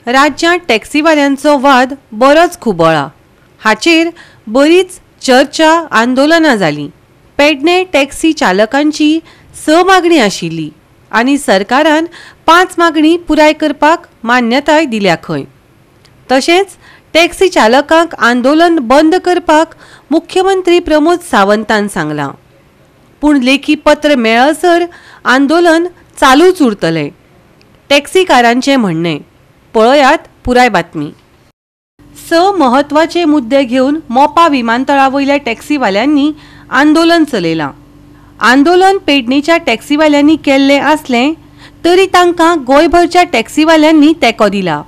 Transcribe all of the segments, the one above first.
राज्यांत टॅक्सीवाल्यांचो वाद बरोच खुबळ्ळा। हाचेर बरीच चर्चा आंदोलनां जालीं। पेडणे टॅक्सी चालकांची 6 मागणी आशिल्ली आनी सरकारान 5 मागणी पुराय करपाक मान्यताय दिल्या खंय। तशेंच टॅक्सी चालकांक आंदोलन बंद करपाक मुख्यमंत्री प्रमोद सावंतान सांगलां। पूण लेखी पत्र मेळसर आंदोलन चालूच उरतलें, टॅक्सीकारांचें म्हणणें। पळयात पुराय बातमी। 6 महत्वाचे मुद्दे घेवन मोपा विमानतळावयल्या टॅक्सीवाल्यांनी आंदोलन चलयलां। आंदोलन पेडणेच्या टॅक्सीवाल्यांनी केल्लें आसलें तरी तांकां गोंयभरच्या टॅक्सीवाल्यांनी तेंको दिला।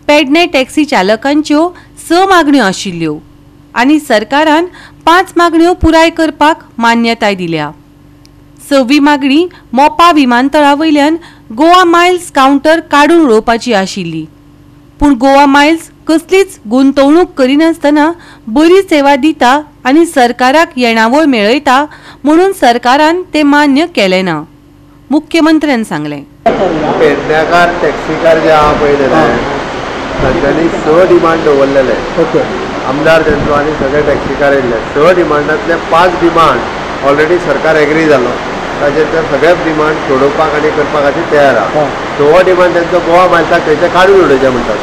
पेडणे टॅक्सी चालकांच्यो 6 मागण्यो आशिल्ल्यो आनी सरकारान 5 मागण्यो पुराय करपाक मान्यताय दिल्या। 6वी मागणी मोपा विमानतळावयल्यान गोवा मायल्स कावंटर काडून उडोवपाची आशिल्ली। पूण गोवा मायल्स कसलीच गुंतवणूक करिनासतना बरी सेवा दिता आनी सरकाराक येणावळ मेळयता म्हणून सरकारान ते मान्य केलें ना, मुख्यमंत्र्यान सांगलें। पेडण्याकार टॅक्सीकार जे आहा पळय तांच्यांनी 6 डिमांड दवरलेले। आमदार तेंचो आनी सगळे टॅक्सीकार येयले। 6 डिमांडांतले 5 डिमांड ऑलरेडी सरकार एग्री जालो। ताचेर ते सगळेच डिमांड सोडोवपाक आनी करपा खातीर तयार आहा। 6 डिमांड तेंचो गोवा मायल्साक थंयचे काडून उडोवचे म्हणटात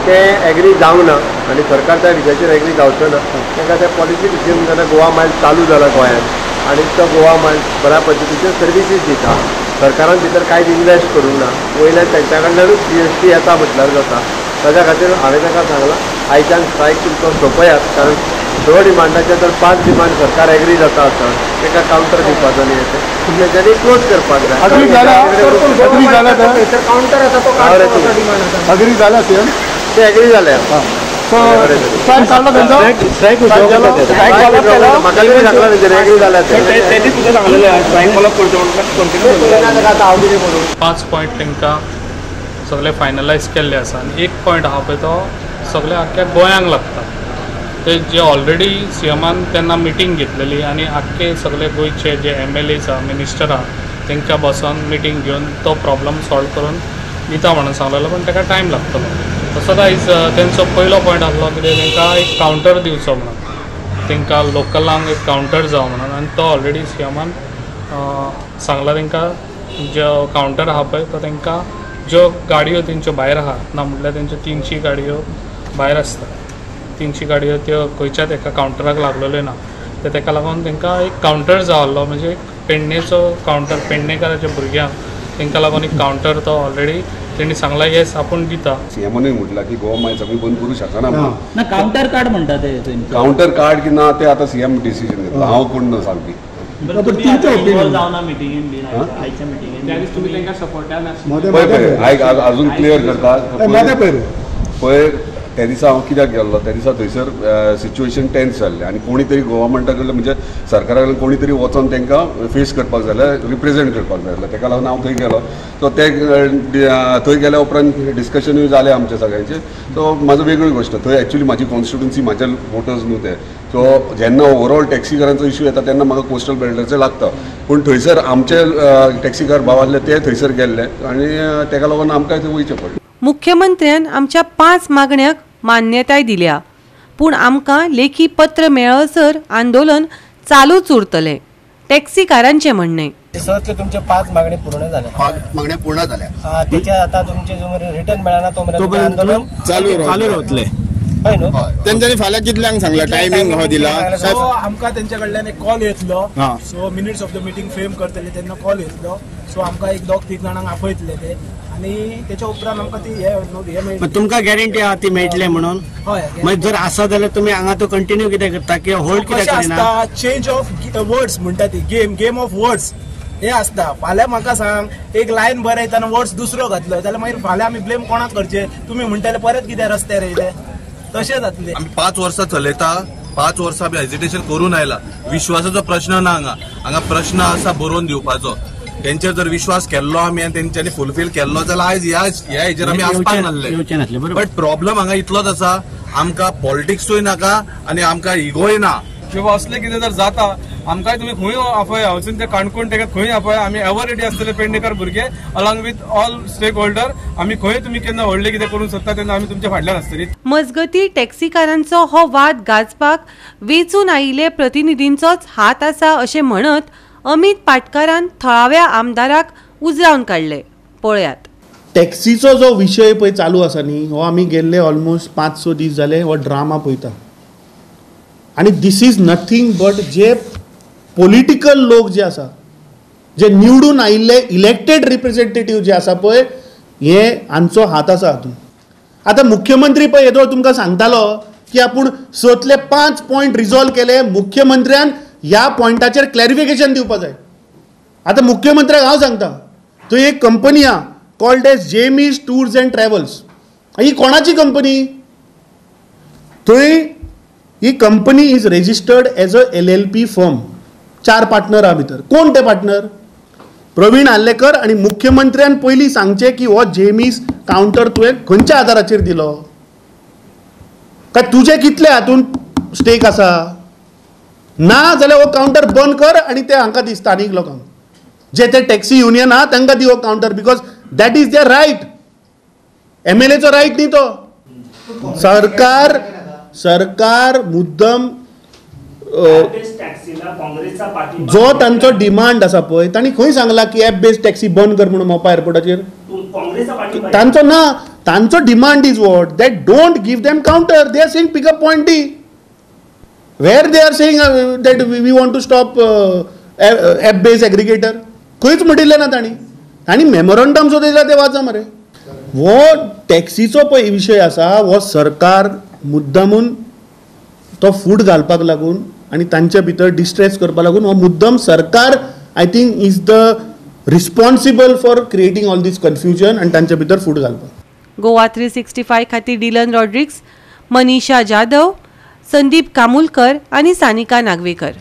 ते एग्री जावंक ना आनी सरकार त्या विशयाचेर एग्री जावचो ना। ताका ते पॉलिसी डिसिजन जाल्यार गोवा मायल्स चालू जाला गोंयांत आनी तो गोवा मायल्स बऱ्या पद्दतीचे सर्विसीस दिता। सरकारान भितर कांयच इन्वेस्ट करूंक ना, वयल्यान तेंच्या कडल्यानूच GST येता म्हटल्यार जाता। ताच्या खातीर हांवें ताका सांगलां आयच्यान स्ट्रायक तुमचो सोंपयात, कारण 6 डिमांडाचे जर 5 डिमांड सरकार एग्री जाता आसत ताका कावंटर दिवपाचो न्ही, तेंच्यांनी क्लोज करपाक जाय। अग्री जाला ते एग्री जाले पाच पॉइंट तांकां सगळे फायनलायज केल्ले आसा आनी एक पॉइंट आहा पळय तो सगळे आख्ख्या गोंयांक लागता। ते जे ऑलरेडी CMान तेन्ना मिटींग घेतलेली आनी आख्खे सगळे गोंयचे जे MLAs आहा, मिनिस्टर आहा, तांच्या बसोन मिटींग घेवन तो प्रॉब्लम सॉल्व करून दिता म्हणून सांगलेलो, पण ताका टायम लागतलो। तसोच आयज तेंचो पयलो पॉयंट आसलो कितें तांकां एक कावंटर दिवचो म्हणून, तांकां लोकलांक एक कावंटर जावं म्हणून, आनी तो ऑलरेडी CMान सांगला तांकां जो कावंटर आहा पळय तो तांकां ज्यो गाडयो तेंच्यो भायर आहा ना म्हटल्यार तेंच्यो 300 गाडयो भायर आसता, 300 गाडयो त्यो खंयच्याच एका कावंटराक लागलेल्यो ना। ताका लागून तांकां एक कावंटर जाय आसलो, म्हणजे पेडणेचो कावंटर, पेडणेकाराच्या भुरग्यांक तांकां लागून एक कावंटर तो ऑलरेडी तेणी सांगला येस आपूण दिता। CMानूय म्हटला की गोवा मायल्स आमी बंद करूं शकना ना, कावंटर कार्ड म्हणटा ते कावंटर कार्ड की ना ते आतां CM डिसिजन घेतला, हांव कोण ना सांगपी। अजून क्लियर करता पळय त्या दिसा हांव कित्याक गेल्लो, त्या दिसा थंयसर सिच्युएशन टेन्स जाल्लें आनी कोणी तरी गव्हर्मेंटा कडल्यान म्हणजे सरकारा कडल्यान कोणी तरी वचोन तांकां फेस करपाक जाय आसलें, रिप्रेझेंट करपाक जाय आसलें। ताका लागून हांव थंय गेलो। सो ते थंय गेल्या उपरांत डिस्कशनूय जालें आमचे सगळ्यांचें। सो म्हाजो वेगळी गोश्ट, थंय एक्चुअली म्हाजी कॉन्स्टिट्युएन्सी म्हाजे वोटर्स न्हू ते। सो जेन्ना ओवरऑल टॅक्सीकारांचो इश्यू येता तेन्ना म्हाका कोस्टल बेल्टाचें लागता, पूण थंयसर आमचे टॅक्सीकार भाव आसले ते थंयसर गेल्ले आनी ताका लागून आमकां थंय वयचें पडलें। मुख्यमंत्र्यान आमच्या 5 मागण्यांक मान्यताय दिल्या, पूण आमकां लेखी पत्र मेळसर आंदोलन चालूच उरतलें, टॅक्सीकारांचें म्हणणें। तुमचे 5 मागणी पूर्ण झाल्या। 5 मागण्या पूर्ण झाल्या। त्याच्या आता तुमचे जो रिटर्न मेळना तो आंदोलन चालू रावतलें। त्यांच्यानी फाल्यां कितल्यांक सांगला टायमिंग हो दिला? आमकां तेंच्या कडल्यान एक कॉल येतलो, so minutes of the meeting frame करतले तेन्ना कॉल येतलो। सो आमकां एक 2-3 जाणांक आपयतले ते आनी तेच्या उपरांत आमकां ती हे मेळटली। तुमकां गॅरंटी आहा ती मेळटले म्हणून? हय, मागीर जर आसा जाल्यार तुमी हांगा तो कंटिन्यू कित्याक करता की होल्ड कित्याक करिना? चेंज ऑफ वर्ड्स म्हणटा ती गेम ऑफ वर्ड्स हे आसता। फाल्यां म्हाका सांग एक लायन बरयतना वर्ड्स दुसरो घातलो जाल्यार मागीर फाल्यां आमी ब्लेम कोणाक करचे? तुमी म्हणटाले परत कित्याक रस्त्यार येयले? तशें जातलें। आमी 5 वर्सां चलयता, 5 वर्सां आमी हेजिटेशन करून आयला। विश्वासाचो प्रश्न ना हांगा प्रश्न आसा बरोवन दिवपाचो। तेंचेर जर विश्वास केल्लो आमी आनी तेंच्यांनी फुलफील केल्लो जाल्यार आयज ह्या हेजेर आमी आसपाक नासले। बट प्रॉब्लम हांगा इतलोच आसा, आमकां पॉलिटिक्सूय नाका आनी आमकां इगोय ना। किंवा असले कितें जर जाता आमकांय तुमी खंय आपय हांवसून ते काणकोण तेका खंय आपय आमी एवर रेडी आसतले पेडणेकार भुरगे along with all stakeholder आमी खंय तुमी केन्ना व्हडले कितें करूंक सोदता तेन्ना आमी तुमच्या फाटल्यान आसतली. मजगती टॅक्सीकारांचो हो वाद गाजपाक वेचून आयिल्ले प्रतिनिधींचोच हात आसा अशें म्हणत अमित पाटकारान थळाव्या आमदाराक उजरावन काडले. पळयात. टॅक्सीचो जो विशय पळय चालू आसा न्ही हो आमी गेल्ले ऑलमोस्ट 5-6 दीस जाले हो ड्रामा पळयता आनी दिस इज नथींग बट जे पॉलिटिकल लोक जे आसा जे निवडून आयिल्ले इलेक्टेड रिप्रेझेंटेटिव्ह जे आसा पळय हे हांचो हात आसा हातून. आतां मुख्यमंत्री पळय येदो तुमकां सांगतालो की आपूण 6तले 5 पॉयंट रिझॉल्व केले. मुख्यमंत्र्यान ह्या पॉयंटाचेर क्लॅरिफिकेशन दिवपाक जाय. आतां मुख्यमंत्र्याक हांव सांगता थंय एक कंपनी आहा called as Jamie's tours and travels. ही कोणाची कंपनी? थंय ही company is registered as a LLP firm. 4 partner आहा भितर. कोण ते पार्टनर? प्रवीण आल्लेकर. आणि मुख्यमंत्र्यान पयलीं सांगचें की हो जेमीज कावंटर तुवें खंयच्या आदाराचेर दिलो काय तुजे कितले हातून स्टेक आसा. ना जाल्यार हो कावंटर बंद कर आणि ते हांकां दी स्थानीक लोकांक जे ते टॅक्सी युनियन आहा तांकां दी हो counter because that is their right. MLAचो रायट न्ही तो. सरकार मुद्दम जो तांचो डिमांड आसा पळय तांणी खंय सांगला की ॲप बेस्ड टॅक्सी बंद कर म्हणून मोपा एअरपोर्टाचेर. तांचो ना. तांचो demand is what that don't give them counter. They are saying pick up point D. Where they are saying that we want to stop app based aggregator. खंयच म्हणिल्लें ना तांणी. तांणी मेमोरंडम जो दिला ते वाचा मरे. हो टॅक्सीचो पळय विशय आसा हो सरकार मुद्दामून तो फूट घालपाक लागून आनी तांच्या भितर डिस्ट्रेस करपाक लागून हो मुद्दम सरकार I think is the responsible for creating all these confusion आनी तांच्या भितर फूट घालपाक. गोवा 365 खातीर डिलन रॉड्रिक्स, मनीषा जाधव, संदीप कामुलकर आनी सानिका नागवेकर.